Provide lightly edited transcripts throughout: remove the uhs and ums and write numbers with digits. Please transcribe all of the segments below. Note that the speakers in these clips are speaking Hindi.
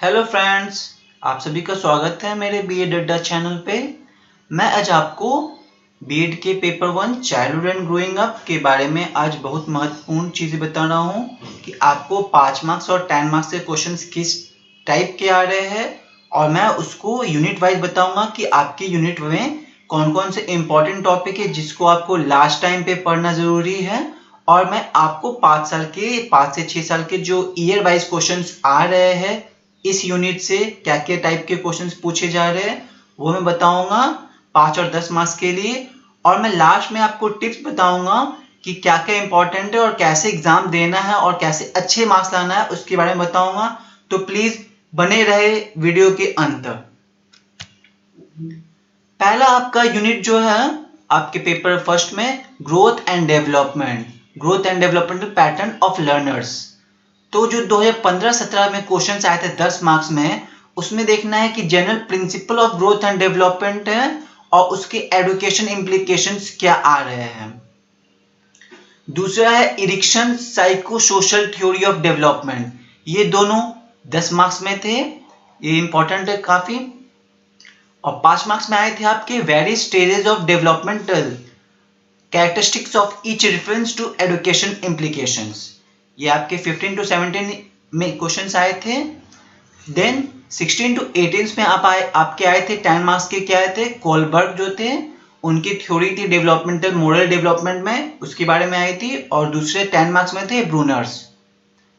हेलो फ्रेंड्स, आप सभी का स्वागत है मेरे बीएड अड्डा चैनल पे। मैं आज आपको बीएड के paper 1 childhood and growing up के बारे में आज बहुत महत्वपूर्ण चीज़ें बता रहा हूँ कि आपको 5 मार्क्स और 10 मार्क्स के क्वेश्चंस किस टाइप के आ रहे हैं, और मैं उसको यूनिट वाइज बताऊंगा कि आपकी यूनिट में कौन कौन से इम्पोर्टेंट टॉपिक है जिसको आपको लास्ट टाइम पे पढ़ना ज़रूरी है। और मैं आपको 5 से 6 साल के जो ईयर वाइज क्वेश्चंस आ रहे हैं इस यूनिट से क्या क्या टाइप के क्वेश्चंस पूछे जा रहे हैं वो मैं बताऊंगा 5 और 10 मार्क्स के लिए। और मैं लास्ट में आपको टिप्स बताऊंगा कि क्या क्या इंपॉर्टेंट है और कैसे एग्जाम देना है और कैसे अच्छे मार्क्स लाना है उसके बारे में बताऊंगा। तो प्लीज बने रहे वीडियो के अंत तक। पहला आपका यूनिट जो है आपके पेपर फर्स्ट में growth and development pattern of learners. तो जो 2015-17 में क्वेश्चंस आए थे 10 मार्क्स में, उसमें देखना है कि general principle of growth and development है और उसके एडुकेशन इम्प्लीकेशंस क्या आ रहे हैं। दूसरा है Erikson psycho social theory of development. ये दोनों 10 मार्क्स में थे, ये इंपॉर्टेंट है काफी। और 5 मार्क्स में आए थे आपके various stages of developmental characteristics of each reference to education implications. ये आपके 15 to 17 में क्वेश्चंस आए थे। देन 16 to 18 में आपके आए थे 10 मार्क्स के। क्या आए थे? कोलबर्ग जो थे उनकी थ्योरी थी डेवलपमेंटल मॉरल डेवलपमेंट में, उसके बारे में आई थी। और दूसरे 10 मार्क्स में थे ब्रूनर्स।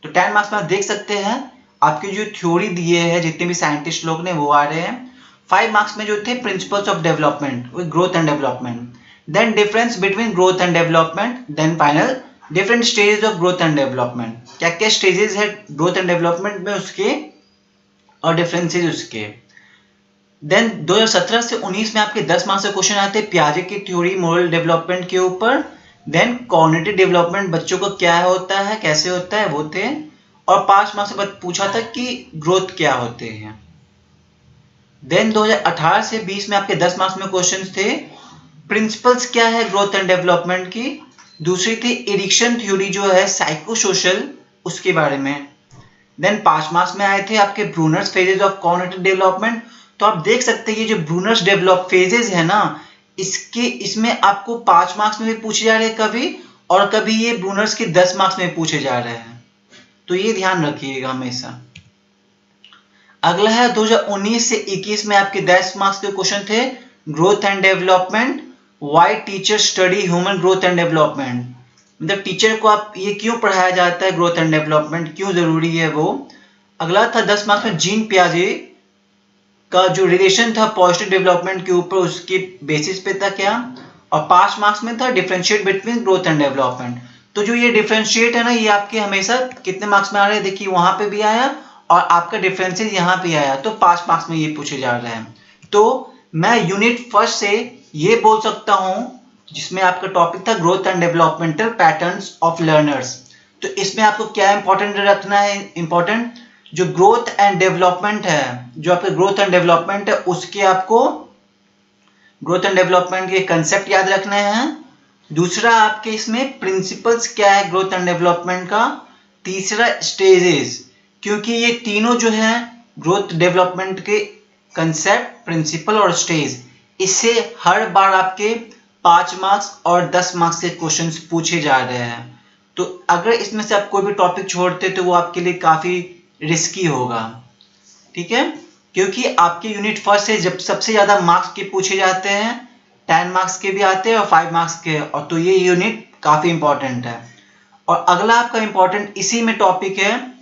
तो 10 मार्क्स में आप देख सकते हैं आपकी जो थ्योरी दिए है जितने भी साइंटिस्ट लोग ने वो आ रहे हैं। 5 मार्क्स में जो थे principles of development, growth and development, then difference between growth and development, then final different stages of growth and development. क्या क्या स्टेजेस है ग्रोथ एंड डेवलपमेंट में उसके और डिफरेंसेस उसके। देन 2017 से 19 में आपके 10 मार्क्स के क्वेश्चन आते हैं पियाजे की थ्योरी मोरल डेवलपमेंट के ऊपर। देन कॉग्निटिव डेवलपमेंट बच्चों को क्या होता है, कैसे होता है, वो थे। और 5 मार्क्स से पूछा था कि ग्रोथ क्या होते हैं। देन 2018 से 20 में आपके 10 मार्क्स में क्वेश्चन थे प्रिंसिपल्स क्या है ग्रोथ एंड डेवलपमेंट की। दूसरी थी इरिक्शन थ्योरी जो है साइको सोशल, उसके बारे में। देन 5 मार्क्स में आए थे आपके Brunner's phases of cognitive development. तो आप देख सकते हैं ये जो ब्रूनर्स डेवलप फेजेस है ना, इसमें आपको 5 मार्क्स में भी पूछे जा रहे हैं कभी, और कभी ये ब्रूनर्स के 10 मार्क्स में पूछे जा रहे हैं। तो ये ध्यान रखिएगा हमेशा। अगला है 2019 से 21 में आपके 10 मार्क्स के क्वेश्चन थे growth and development, why teacher study human growth and development. मतलब टीचर को आप ये क्यों पढ़ाया जाता है, ग्रोथ एंड डेवलपमेंट क्यों जरूरी है वो। अगला था 10 मार्क्स में जीन पियाजे का जो रिलेशन था पॉजिटिव डेवलपमेंट के ऊपर, उसके बेसिस पे था क्या। और 5 मार्क्स में था differentiate between growth and development. तो जो ये डिफरेंशिएट है ना, ये आपके हमेशा कितने मार्क्स में आ रहे हैं, देखिए वहां पे भी आया और आपका डिफरेंसेस यहाँ पे आया, तो 5 मार्क्स में ये पूछे जा रहे हैं। तो मैं यूनिट फर्स्ट से ये बोल सकता हूं जिसमें आपका टॉपिक था growth and developmental patterns of learners. तो इसमें आपको क्या इंपॉर्टेंट रखना है, इंपॉर्टेंट जो ग्रोथ एंड डेवलपमेंट है, जो आपका ग्रोथ एंड डेवलपमेंट है उसके आपको ग्रोथ एंड डेवलपमेंट के कंसेप्ट याद रखने हैं। दूसरा आपके इसमें प्रिंसिपल्स क्या है ग्रोथ एंड डेवलपमेंट का। तीसरा स्टेजेस, क्योंकि ये तीनों जो है ग्रोथ डेवलपमेंट के कंसेप्ट, प्रिंसिपल और स्टेज, इससे हर बार आपके 5 मार्क्स और 10 मार्क्स के क्वेश्चंस पूछे जा रहे हैं। तो अगर इसमें से आप कोई भी टॉपिक छोड़ते तो वो आपके लिए काफी रिस्की होगा, ठीक है। क्योंकि आपके यूनिट फर्स्ट से जब सबसे ज्यादा मार्क्स के पूछे जाते हैं, 10 मार्क्स के भी आते हैं और 5 मार्क्स के, और तो ये यूनिट काफी इंपॉर्टेंट है। और अगला आपका इंपॉर्टेंट इसी में टॉपिक है,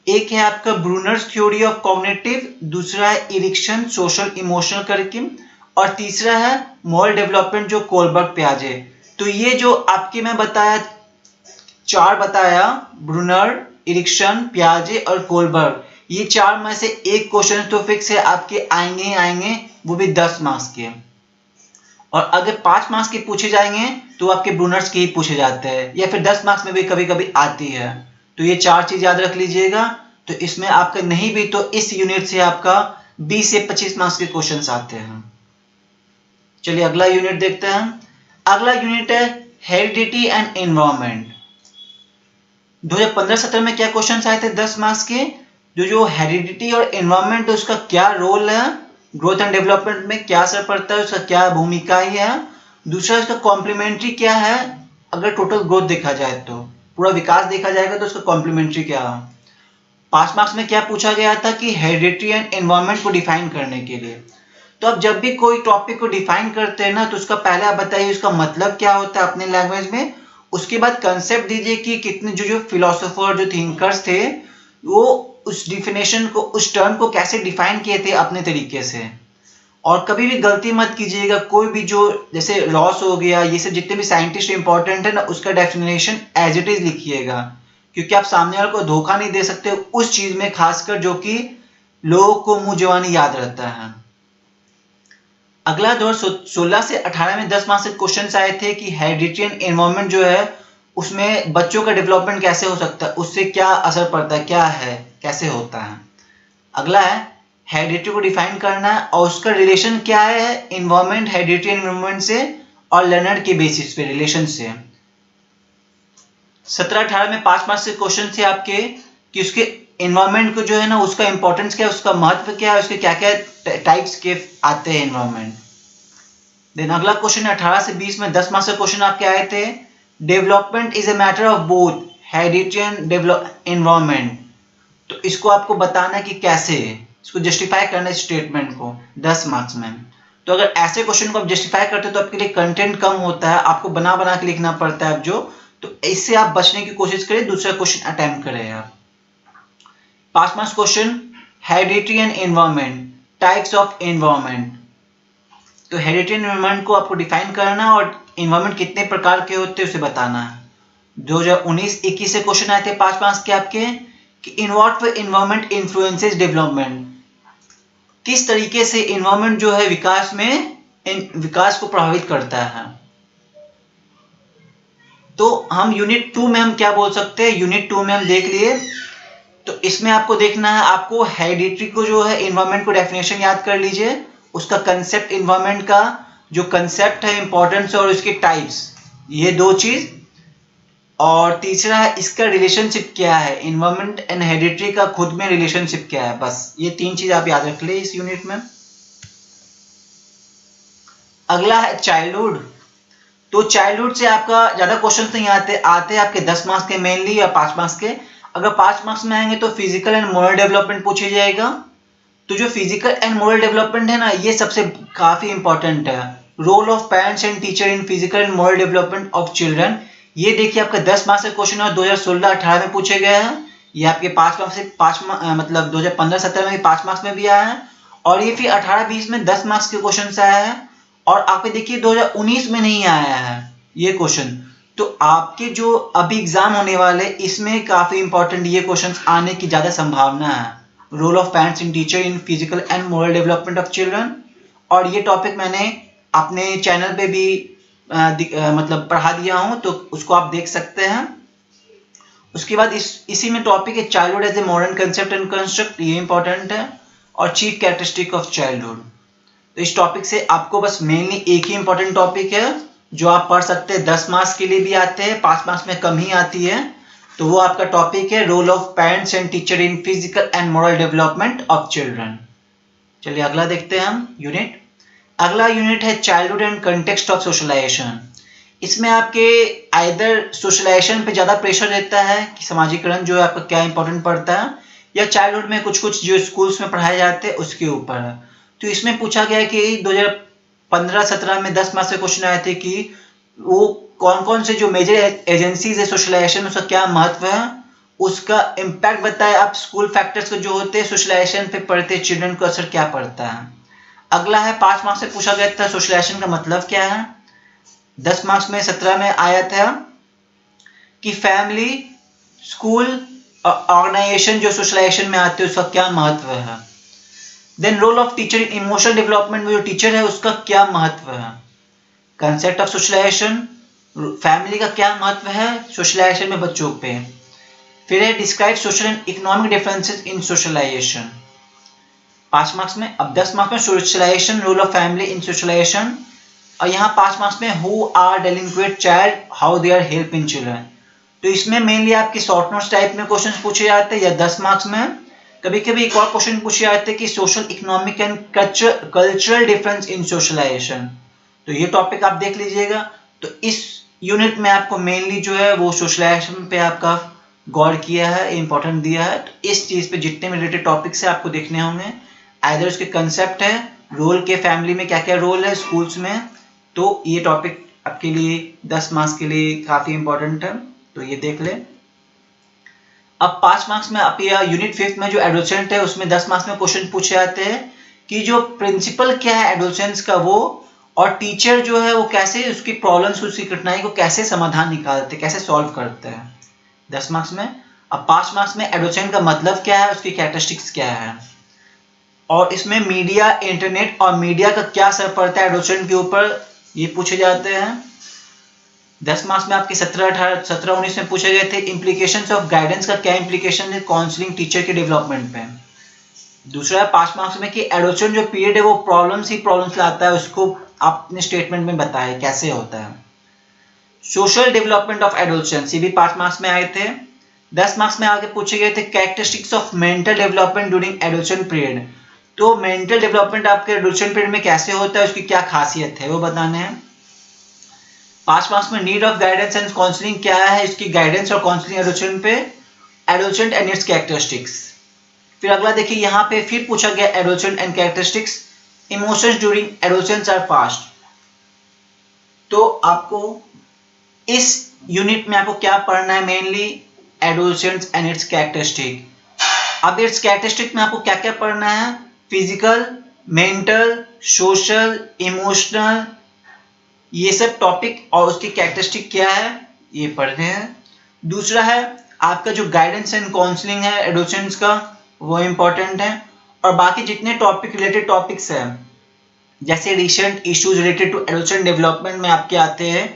एक है आपका ब्रूनर्स थ्योरी ऑफ कॉग्निटिव, दूसरा है इरिक्शन सोशल इमोशनल करके, और तीसरा है मॉरल डेवलपमेंट जो कोलबर्ग पियाजे। तो ये जो आपके मैं बताया 4 बताया, ब्रूनर, इरिक्शन, पियाजे और कोलबर्ग, ये 4 में से एक क्वेश्चन तो फिक्स है आपके आएंगे, वो भी 10 मार्क्स के। और अगर 5 मार्क्स के पूछे जाएंगे तो आपके ब्रूनर्स के ही पूछे जाते हैं, या फिर 10 मार्क्स में भी कभी कभी आती है। तो ये 4 चीज याद रख लीजिएगा। तो इसमें आपका नहीं भी तो इस यूनिट से आपका 20 से 25 मार्क्स के क्वेश्चंस आते हैं। चलिए अगला यूनिट देखते हैं। अगला यूनिट है हेरिडिटी एंड एनवायरनमेंट। 2015-17 में क्या क्वेश्चंस आए थे 10 मार्क्स के, जो हेरिडिटी और एनवायरनमेंट है उसका क्या रोल है, ग्रोथ एंड डेवलपमेंट में क्या असर पड़ता है, उसका क्या भूमिका है। दूसरा इसका कॉम्प्लीमेंट्री क्या है, अगर टोटल ग्रोथ देखा जाए तो पूरा विकास देखा जाएगा तो उसका कॉम्प्लीमेंट्री क्या है। 5 मार्क्स में क्या पूछा गया था कि हेरिडिटी एंड एनवायरनमेंट को डिफाइन करने के लिए। तो अब जब भी कोई टॉपिक को डिफाइन करते हैं ना तो उसका पहले आप बताइए उसका मतलब क्या होता है अपने लैंग्वेज में। उसके बाद कंसेप्ट दीजिए कि कितने जो फिलोसोफर जो थिंकर्स थे वो उस डिफिनेशन को, उस टर्म को कैसे डिफाइन किए थे अपने तरीके से। और कभी भी गलती मत कीजिएगा, कोई भी जो जैसे रॉस हो गया, ये सब जितने भी साइंटिस्ट इंपॉर्टेंट है ना, उसका डेफिनेशन एज इट इज लिखिएगा, क्योंकि आप सामने वाले को धोखा नहीं दे सकते उस चीज में, खासकर जो कि लोगों को मुंह जवानी याद रहता है। अगला 2016 से 18 में 10 मार्क्स से क्वेश्चंस आए थे कि हेरिडिटी एंड एनवायरनमेंट जो है उसमें बच्चों का डेवलपमेंट कैसे हो सकता है, उससे क्या असर पड़ता है, क्या है, कैसे होता है। अगला है हेरिडिटी को डिफाइन करना है और उसका रिलेशन क्या है एनवायरनमेंट, हेरिडिटी एनवायरनमेंट से और लर्नर के बेसिस पे रिलेशन से। 17-18 में 5 मार्क्स के क्वेश्चन थे आपके कि उसके एनवायरनमेंट को जो है ना उसका इंपॉर्टेंस क्या है, उसका महत्व क्या है, उसके क्या क्या टाइप्स के आते हैं एनवायरनमेंट। देन अगला क्वेश्चन 18 से 20 में 10 मार्क्स के क्वेश्चन आपके आए थे development is a matter of both heredity and environment. तो इसको आपको बताना है कि कैसे इसको जस्टिफाई करना है स्टेटमेंट को 10 मार्क्स में। तो अगर ऐसे क्वेश्चन को आप जस्टिफाई करते हो तो आपके लिए कंटेंट कम होता है, आपको बना बना के लिखना पड़ता है अब जो, तो इससे आप बचने की कोशिश करें, दूसरा क्वेश्चन अटेम्प्ट करें आप। 5 marks question heredity and environment, types of environment. तो हेरिडिटी एंड एनवायरनमेंट को आपको डिफाइन करना और एनवायरनमेंट कितने प्रकार के होते हैं उसे बताना है। 2019-21 से क्वेश्चन आए थे 5 मार्क्स के आपके कि in what way environment influences development, किस तरीके से एनवायरनमेंट जो है विकास को प्रभावित करता है। तो हम यूनिट 2 में हम क्या बोल सकते हैं, यूनिट 2 में हम देख लिए। तो इसमें आपको देखना है, आपको हेरिडिटी को जो है एनवायरनमेंट को डेफिनेशन याद कर लीजिए, उसका कंसेप्ट एनवायरनमेंट का जो कंसेप्ट है इंपॉर्टेंस और उसके टाइप्स, ये दो चीज। और तीसरा है इसका रिलेशनशिप क्या है, एनवायरनमेंट एंड हेरिडिटी का खुद में रिलेशनशिप क्या है। बस ये 3 चीज आप याद रख ले इस यूनिट में। अगला है चाइल्डहुड। तो चाइल्डहुड से आपका ज्यादा क्वेश्चन नहीं आते आपके 10 मार्क्स के मेनली या 5 मार्क्स के। अगर 5 मार्क्स में आएंगे तो फिजिकल एंड मोरल डेवलपमेंट पूछा जाएगा। तो जो फिजिकल एंड मोरल डेवलपमेंट है ना, ये सबसे काफी इंपॉर्टेंट है। Role of parents and teacher in physical and moral development of children, ये देखिए आपका 10 मार्क्स का क्वेश्चन है, 2016-18 में पूछे गए हैं। ये आपके 5 मार्क्स से 5 मतलब 2015-17 में भी 5 मार्क्स में भी आया है, और ये फिर 18-20 में 10 मार्क्स के क्वेश्चन से आया है। और आपके देखिए 2019 में नहीं आया है ये क्वेश्चन। तो आपके जो अभी एग्जाम होने वाले इसमें काफी इंपॉर्टेंट ये क्वेश्चन आने की ज्यादा संभावना है, role of parents in teacher in physical and moral development of children. और ये टॉपिक मैंने अपने चैनल पे भी मतलब पढ़ा दिया हूं, तो उसको आप देख सकते हैं। उसके बाद इसी में टॉपिक है childhood as a modern concept and construct, ये इंपॉर्टेंट है, और चीफ कैरेक्टरिस्टिक ऑफ चाइल्डहुड। तो इस टॉपिक से आपको बस मेनली एक ही इंपॉर्टेंट टॉपिक है जो आप पढ़ सकते हैं, 10 मार्क्स के लिए भी आते हैं, 5 मार्क्स में कम ही आती है। तो वो आपका टॉपिक है role of parents and teacher in physical and moral development of children. चलिए अगला देखते हैं हम यूनिट। अगला यूनिट है childhood and context of socialisation. इसमें आपके आइदर सोशलाइजेशन पे ज्यादा प्रेशर रहता है कि समाजीकरण जो है आपका क्या इंपॉर्टेंट पड़ता है, या चाइल्डहुड में कुछ कुछ जो स्कूल्स में पढ़ाए जाते हैं उसके ऊपर है। तो इसमें पूछा गया कि 2015-17 में 10 मार्क्स के क्वेश्चन आए थे कि वो कौन कौन से जो मेजर एजेंसीज है सोशलाइजेशन, उसका क्या महत्व है, उसका इम्पैक्ट बताए आप, स्कूल फैक्टर्स जो होते हैं सोशलाइजेशन पे पढ़ते चिल्ड्रन को असर क्या पड़ता है। अगला है 5 मार्क्स से पूछा गया था सोशलाइजेशन का मतलब क्या है। 10 मार्क्स में 17 में आया था कि फैमिली, स्कूल और ऑर्गेनाइजेशन जो सोशलाइजेशन में आते हैं उसका क्या महत्व है। Then role of teacher in emotional development में जो टीचर है उसका क्या महत्व है। कंसेप्ट ऑफ सोशलाइजेशन, फैमिली का क्या महत्व है सोशलाइजेशन में बच्चों पे। फिर है describe social and economic differences in socialisation 5 marks में। अब 10 मार्क्स में socialisation, role of family in socialisation, और यहाँ 5 मार्क्स में who are delinquent child, how they are help in children. तो इसमें मेनली आपके शॉर्ट नोट्स टाइप में क्वेश्चन पूछे जाते हैं, या 10 मार्क्स में कभी कभी एक और क्वेश्चन पूछे जाते हैं कि social economic and cultural difference in socialisation, तो ये टॉपिक आप देख लीजिएगा। तो इस यूनिट में आपको मेनली जो है वो सोशलाइजेशन पे आपका गौर किया है, इंपॉर्टेंट दिया है। तो इस चीज पे जितने भी रिलेटेड टॉपिक्स है आपको देखने होंगे, आइदर उसके कंसेप्ट है, रोल के फैमिली में क्या क्या रोल है स्कूल्स में, तो ये टॉपिक आपके लिए 10 मार्क्स के लिए काफी इंपॉर्टेंट है, तो ये देख ले। अब 5 मार्क्स में आप या यूनिट 5 में जो एडोलसेंट है उसमें 10 मार्क्स में क्वेश्चन पूछे जाते हैं कि जो प्रिंसिपल क्या है एडोलसेंस का वो, और टीचर जो है वो कैसे उसकी प्रॉब्लम्स, उसकी कठिनाई को कैसे समाधान निकालते, कैसे सॉल्व करते हैं, 10 मार्क्स में। अब 5 मार्क्स में एडोलसेंट का मतलब क्या है, उसकी कैरेक्टरिस्टिक्स क्या है, और इसमें मीडिया, इंटरनेट और मीडिया का क्या असर पड़ता है एडोलसेंट के ऊपर, ये पूछे जाते हैं। 10 मार्क्स में आपके 17-19 में पूछे गए थे इम्प्लीकेशंस ऑफ गाइडेंस का क्या इम्प्लीकेशन है काउंसलिंग टीचर के डेवलपमेंट पे। दूसरा है 5 मार्क्स में कि एडोलसेंट जो पीरियड है वो प्रॉब्लम्स लाता है, उसको आप अपने स्टेटमेंट में बताएं कैसे होता है। सोशल डेवलपमेंट ऑफ एडोलसेंस, ये भी 5 मार्क्स में आए थे। 10 मार्क्स में आगे पूछे गए थे characteristics of mental development during adolescent period, तो मेंटल डेवलपमेंट आपके एडोलसेंट पीरियड में कैसे होता है, उसकी क्या खासियत है वो बताने हैं। 5 मार्क्स में need of guidance and counselling क्या है, इसकी गाइडेंस और काउंसलिंग एडोलसेंट पे, एडोलसेंट एंड इट्स कैरेक्टरिस्टिक्स। फिर अगला देखिए यहाँ पे फिर पूछा गया adolescent and characteristics, emotions during adolescence are fast. तो आपको इस यूनिट में आपको क्या पढ़ना है, mainly adolescence and its characteristic. अब इट्स कैरेक्टरिस्टिक में आपको क्या क्या पढ़ना है, फिजिकल, मेंटल, सोशल, इमोशनल, ये सब टॉपिक और उसकी कैरेक्टरिस्टिक क्या है ये पढ़ने हैं। दूसरा है आपका जो गाइडेंस एंड काउंसलिंग है एडोलसेंट्स का, वो इंपॉर्टेंट है। और बाकी जितने टॉपिक रिलेटेड टॉपिक्स हैं, जैसे recent issues related to adolescent development में आपके आते हैं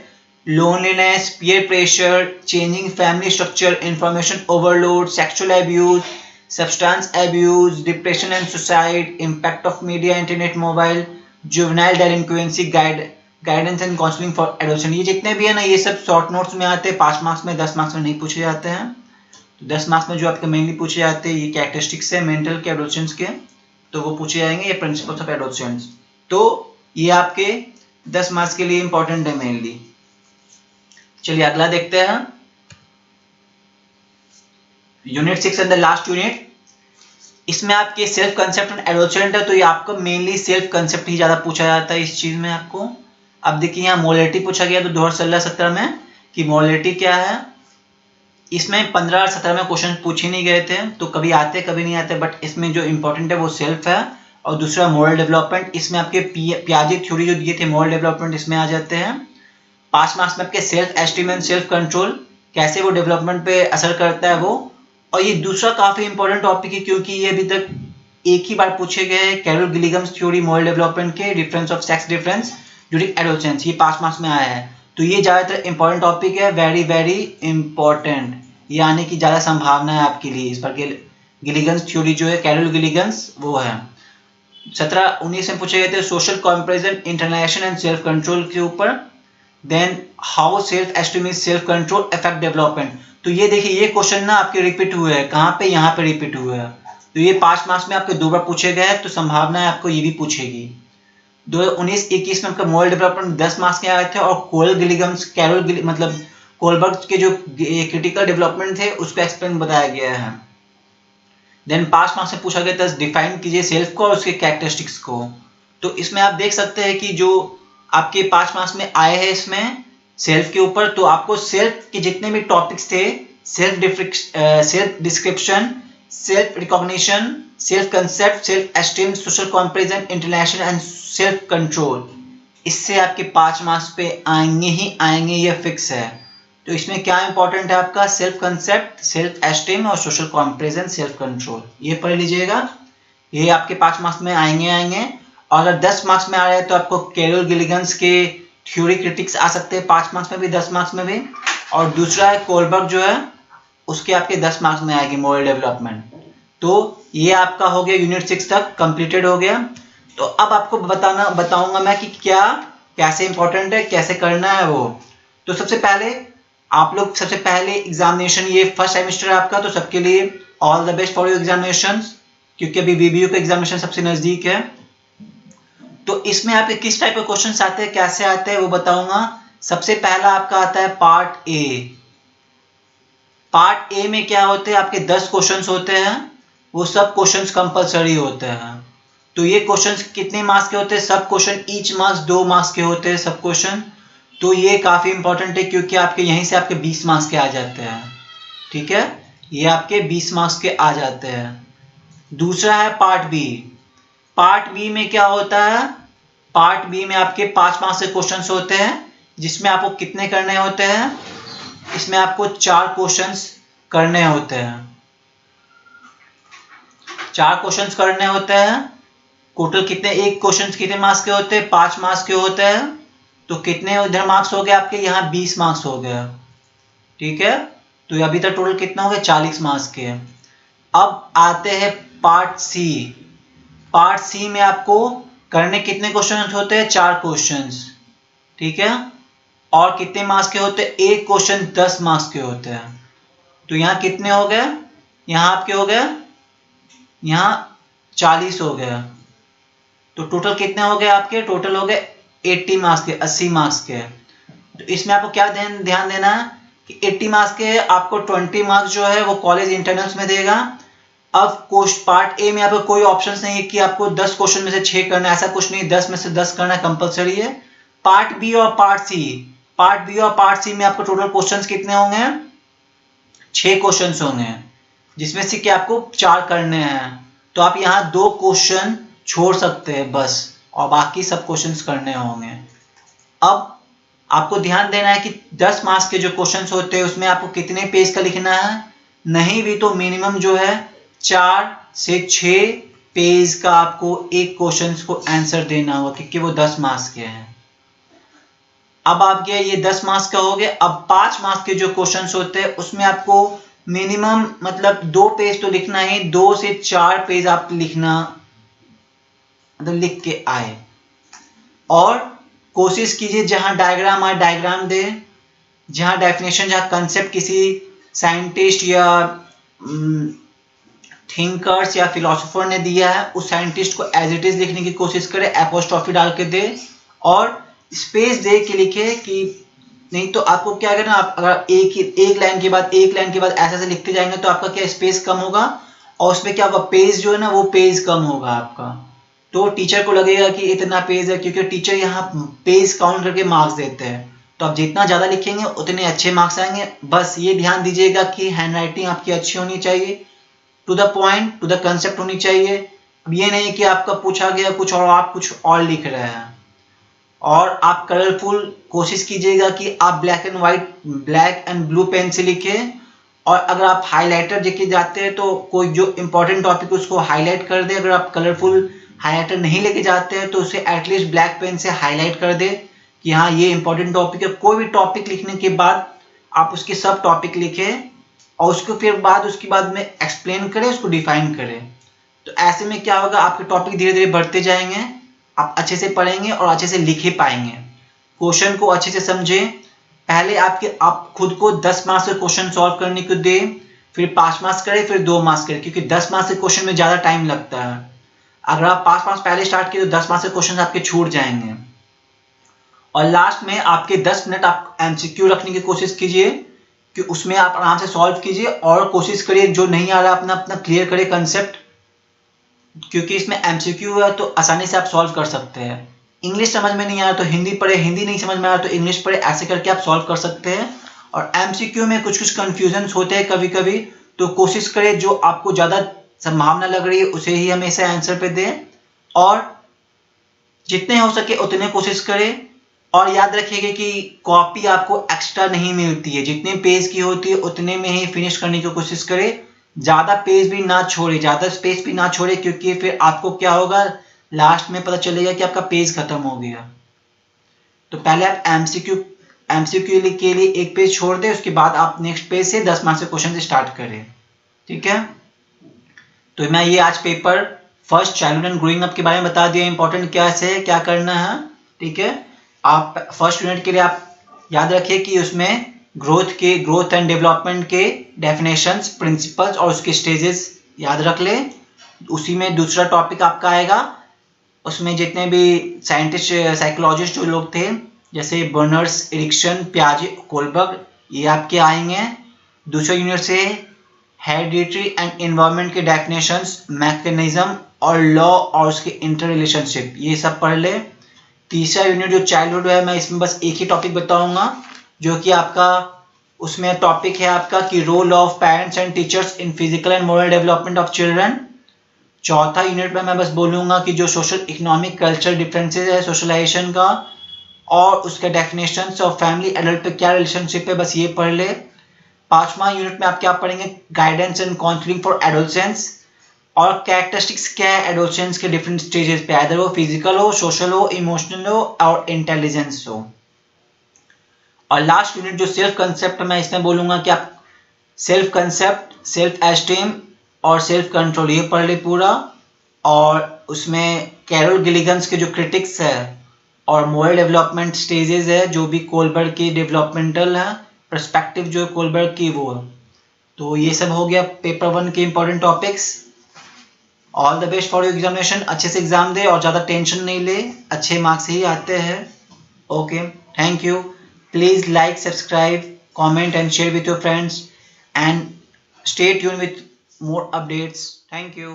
loneliness, peer pressure, changing family structure, information overload, sexual abuse, substance abuse, depression and suicide, impact of media, internet, mobile, juvenile delinquency, guidance and counselling for adolescent. ये जितने भी है ना ये सब शॉर्ट नोट्स में आते हैं, 5 मार्क्स में, 10 मार्क्स में नहीं पूछे जाते हैं। तो 10 मार्क्स में जो आपके मेनली पूछे जाते हैं ये कैरेक्टरिस्टिक्स है मेंटल के एडोलसेंट्स के, तो वो पूछे जाएंगे, ये प्रिंसिपल्स ऑफ एडोलसेंट्स, तो ये आपके 10 मार्क्स के लिए इंपॉर्टेंट है मेनली। चलिए अगला देखते हैं, unit 6 and the last unit. इसमें आपके सेल्फ कंसेप्ट एंड एडोलसेंट है, तो ये आपको मेनली सेल्फ कंसेप्ट ही ज्यादा पूछा जाता है इस चीज में आपको। अब देखिए यहाँ मोलरिटी पूछा गया तो 2016-17 में कि मोलरिटी क्या है, इसमें 15 और 17 में क्वेश्चन पूछे नहीं गए थे, तो कभी आते कभी नहीं आते, बट इसमें जो इंपॉर्टेंट है वो सेल्फ है। और दूसरा मोरल डेवलपमेंट, इसमें आपके पियाजे थ्योरी जो दिए थे मोरल डेवलपमेंट इसमें आ जाते हैं। 5 मार्क्स में आपके self esteem and self control, कैसे वो डेवलपमेंट पे असर करता है वो। और ये दूसरा काफी इंपॉर्टेंट टॉपिक है क्योंकि ये अभी तक एक ही बार पूछे गए हैं, कैरोल गिलिगम्स थ्योरी मोरल डेवलपमेंट के, difference of sex difference during adolescence, ये 5 मार्क्स में आया है। तो ये ज्यादातर इंपॉर्टेंट टॉपिक है, वेरी वेरी इंपॉर्टेंट, ये आने की ज्यादा संभावना है आपके लिए इस पर। गिलिगन्स थ्योरी जो है कैरोल गिलिगन्स वो है। 17-19 में पूछे गए थे social comparison, international and self control के ऊपर। Then how self esteem is self control affect development. तो ये देखिए ये क्वेश्चन ना आपके रिपीट हुए हैं, कहाँ पे, यहाँ पे रिपीट हुए हैं। तो ये 5 मार्क्स में आपके 2 बार पूछे गए हैं, तो संभावना है आपको ये भी पूछेगी। 2019-21 में आपका मोरल डेवलपमेंट 10 मार्क्स के आए थे, और मतलब कोलबर्ग के जो क्रिटिकल डेवलपमेंट थे उसको एक्सप्लेन बताया गया है। देन 5 मार्क्स में पूछा गया था डिफाइन कीजिए सेल्फ को और उसके कैरेक्टरिस्टिक्स को। तो इसमें आप देख सकते हैं कि जो आपके 5 मार्क्स में आए हैं इसमें सेल्फ के ऊपर, तो आपको सेल्फ के जितने भी टॉपिक्स थे, self description, self recognition, self concept, self esteem, social comparison, international and self control, इससे आपके 5 मार्क्स पे आएंगे ही आएंगे, ये फिक्स है। तो इसमें क्या इंपॉर्टेंट है आपका सेल्फ कंसेप्ट, सेल्फ एस्टीम और सोशल कंपैरिजन, सेल्फ कंट्रोल, ये पढ़ लीजिएगा, ये आपके 5 मार्क्स में आएंगे। और अगर 10 मार्क्स में आ रहे हैं तो आपको कैरोल गिलिगन्स के थ्योरी क्रिटिक्स आ सकते हैं 5 मार्क्स में भी, 10 मार्क्स में भी। और दूसरा है कोलबर्ग जो है उसके आपके 10 मार्क्स में आएगी मोरल डेवलपमेंट। तो ये आपका हो गया यूनिट 6 तक कंप्लीटेड हो गया। तो अब आपको बताऊंगा मैं कि क्या कैसे इंपॉर्टेंट है, कैसे करना है वो। तो सबसे पहले एग्जामिनेशन, ये फर्स्ट सेमेस्टर है आपका, तो सबके लिए all the best for your examinations. क्योंकि अभी वीबीयू का एग्जामिनेशन सबसे नजदीक है। तो इसमें आपके किस टाइप के क्वेश्चंस आते हैं, कैसे आते हैं वो बताऊंगा। सबसे पहला आपका आता है पार्ट ए। पार्ट ए में क्या होते हैं, आपके 10 क्वेश्चंस होते हैं, वो सब क्वेश्चंस कंपलसरी होते हैं। तो ये क्वेश्चंस कितने मार्क्स के होते हैं, सब क्वेश्चन ईच मार्क्स 2 मार्क्स के होते हैं सब क्वेश्चन। तो ये काफी इंपॉर्टेंट है क्योंकि आपके यहीं से आपके 20 मार्क्स के आ जाते हैं। ठीक है, ये आपके 20 मार्क्स के आ जाते हैं। दूसरा है पार्ट बी। पार्ट बी में क्या होता है, पार्ट बी में आपके 5 मार्क्स के क्वेश्चंस होते हैं, जिसमें आपको कितने करने होते हैं, इसमें आपको 4 क्वेश्चंस करने होते हैं। 4 क्वेश्चंस करने होते हैं। टोटल कितने, एक क्वेश्चन कितने मार्क्स के होते हैं, 5 मार्क्स के होते हैं। तो कितने उधर मार्क्स हो गए आपके, यहाँ 20 मार्क्स हो गए। ठीक है, तो अभी तक टोटल कितना हो गया, 40 मार्क्स के। अब आते हैं पार्ट सी। पार्ट सी में आपको करने कितने क्वेश्चन होते हैं, 4 क्वेश्चंस। ठीक है, और कितने मार्क्स के होते हैं, एक क्वेश्चन 10 मार्क्स के होते हैं। तो यहाँ कितने हो गए, यहाँ आपके हो गए, यहाँ 40 हो गए। तो टोटल कितने हो गए आपके, टोटल हो गए 80 मार्क्स के, 80 मार्क्स के। तो इसमें आपको क्या ध्यान देना है कि 80 मार्क्स के आपको 20 मार्क्स जो है वो कॉलेज इंटरनल्स में देगा। अब पार्ट ए में आपको कोई ऑप्शन नहीं है कि आपको 10 क्वेश्चन में से 6 करना है, ऐसा कुछ नहीं, 10 में से 10 करना कंपलसरी है। पार्ट बी और पार्ट सी, पार्ट बी और पार्ट सी में आपको टोटल क्वेश्चंस कितने होंगे, 6 क्वेश्चंस होंगे, जिसमें से कि आपको 4 करने हैं। तो आप यहाँ 2 क्वेश्चन छोड़ सकते हैं बस, और बाकी सब क्वेश्चंस करने होंगे। अब आपको ध्यान देना है कि 10 मार्क्स के जो क्वेश्चंस होते हैं उसमें आपको कितने पेज का लिखना है, नहीं भी तो मिनिमम जो है 4 से 6 पेज का आपको एक क्वेश्चन को आंसर देना होगा, क्योंकि वो 10 मार्क्स के हैं। अब आपके ये 10 मार्क्स का हो गया। अब 5 मार्क्स के जो क्वेश्चंस होते हैं उसमें आपको मिनिमम मतलब 2 पेज तो लिखना ही, 2 से 4 पेज आप लिखना, मतलब लिख के आए। और कोशिश कीजिए जहां डायग्राम आए डायग्राम दे, जहां डेफिनेशन, जहां कंसेप्ट किसी साइंटिस्ट या थिंकर्स या फिलोसोफर ने दिया है, उस साइंटिस्ट को एज इट इज लिखने की कोशिश करें, एपोस्ट्रॉफी डाल के दे और स्पेस दे के लिखे। कि नहीं तो आपको क्या करना, आप अगर एक लाइन के बाद एक लाइन के बाद ऐसे लिखते जाएंगे तो आपका क्या स्पेस कम होगा, और उसमें क्या होगा, पेज जो है ना वो पेज कम होगा आपका। तो टीचर को लगेगा कि इतना पेज है, क्योंकि टीचर यहाँ पेज काउंट करके मार्क्स देते हैं। तो आप जितना ज़्यादा लिखेंगे उतने अच्छे मार्क्स आएंगे। बस ये ध्यान दीजिएगा कि हैंडराइटिंग आपकी अच्छी होनी चाहिए, to the point, to the concept होनी चाहिए। अब ये नहीं कि आपका पूछा गया कुछ और आप कुछ और लिख रहे हैं। और आप कलरफुल कोशिश कीजिएगा कि आप black and white, black and blue pen से लिखें। और अगर आप हाईलाइटर लेके जाते हैं तो कोई जो इंपॉर्टेंट टॉपिक है उसको हाईलाइट कर दे। अगर आप कलरफुल हाईलाइटर नहीं लेके जाते हैं तो उसे एटलीस्ट ब्लैक पेन से हाईलाइट कर दे कि हाँ ये इंपॉर्टेंट टॉपिक है। कोई भी टॉपिक लिखने के बाद आप उसके सब टॉपिक लिखें और उसको फिर उसके बाद में एक्सप्लेन करें, उसको डिफाइन करें। तो ऐसे में क्या होगा, आपके टॉपिक धीरे धीरे बढ़ते जाएंगे, आप अच्छे से पढ़ेंगे और अच्छे से लिखे पाएंगे। क्वेश्चन को अच्छे से समझें। पहले आप खुद को 10 मार्क्स के क्वेश्चन सॉल्व करने को दे, फिर 5 मार्क्स करें, फिर 2 मार्क्स करें, क्योंकि 10 मार्क्स के क्वेश्चन में ज़्यादा टाइम लगता है। अगर आप 5 मार्क्स पहले स्टार्ट किए तो 10 मार्क्स के क्वेश्चन आपके छूट जाएंगे। और लास्ट में आपके 10 मिनट आप एमसीक्यू रखने की कोशिश कीजिए कि उसमें आप आराम से सॉल्व कीजिए और कोशिश करिए जो नहीं आ रहा अपना क्लियर करिए कंसेप्ट, क्योंकि इसमें एमसीक्यू है तो आसानी से आप सॉल्व कर सकते हैं। इंग्लिश समझ में नहीं आ रहा तो हिंदी पढ़े, हिंदी नहीं समझ में आ रहा तो इंग्लिश पढ़े, ऐसे करके आप सॉल्व कर सकते हैं। और एमसीक्यू में कुछ कंफ्यूजन होते हैं कभी कभी, तो कोशिश करें जो आपको ज़्यादा संभावना लग रही है उसे ही हमेशा आंसर पे दें, और जितने हो सके उतने कोशिश करें। और याद रखिएगा कि कॉपी आपको एक्स्ट्रा नहीं मिलती है, जितने पेज की होती है उतने में ही फिनिश करने की कोशिश करें। ज़्यादा पेज भी ना छोड़े, ज़्यादा स्पेस भी ना छोड़े, क्योंकि फिर आपको क्या होगा, लास्ट में पता चलेगा कि आपका पेज खत्म हो गया। तो पहले आप एमसीक्यू के लिए एक पेज छोड़ दें, उसके बाद आप नेक्स्ट पेज से 10 मार्क्स के क्वेश्चन स्टार्ट करें। ठीक है, तो मैं ये आज paper first childhood and growing up के बारे में बता दिया, इंपॉर्टेंट क्या है, क्या करना है। ठीक है, आप फर्स्ट यूनिट के लिए आप याद रखिए कि उसमें ग्रोथ एंड डेवलपमेंट के डेफिनेशंस, प्रिंसिपल्स और उसके स्टेजेस याद रख ले। उसी में दूसरा टॉपिक आपका आएगा, उसमें जितने भी साइंटिस्ट साइकोलॉजिस्ट जो लोग थे जैसे बर्नर्स, एरिक्सन, पियाजे, कोलबर्ग, ये आपके आएंगे। दूसरे यूनिट से हेरिडिटरी एंड एनवायरनमेंट के डेफिनेशंस, मैकेनिज्म और लॉ और उसके इंटर रिलेशनशिप, ये सब पढ़ ले। तीसरा यूनिट जो चाइल्डहुड है, मैं इसमें बस एक ही टॉपिक बताऊंगा जो कि आपका उसमें टॉपिक है आपका कि role of parents and teachers in physical and moral development of children. चौथा यूनिट में मैं बस बोलूंगा कि जो सोशल इकोनॉमिक कल्चर डिफरेंसेस है सोशलाइजेशन का और उसके डेफिनेशंस और फैमिली एडल्ट पे क्या रिलेशनशिप है, बस ये पढ़ ले। पांचवा यूनिट में आप क्या पढ़ेंगे, guidance and counselling for adolescence और कैरेक्टरिस्टिक्स क्या है एडोलसेंस के डिफरेंट स्टेजेस पे, आइदर वो फिजिकल हो, सोशल हो, इमोशनल हो और इंटेलिजेंस हो। और लास्ट यूनिट जो सेल्फ कंसेप्ट मैं इसमें बोलूंगा कि आप सेल्फ कंसेप्ट, सेल्फ एस्टीम और सेल्फ कंट्रोल ये पढ़ ले पूरा। और उसमें कैरोल गिलिगन्स के जो क्रिटिक्स है और मोरल डेवलपमेंट स्टेजेस है जो भी कोलबर्ग की डेवलपमेंटल है पर्सपेक्टिव जो कोलबर्ग की वो है। तो ये सब हो गया पेपर 1 के important topics. All the best for your examination, अच्छे से एग्जाम दे और ज़्यादा टेंशन नहीं ले, अच्छे मार्क्स ही आते हैं। Okay, thank you. Please like, subscribe, comment and share with your friends and stay tuned with more updates. Thank you.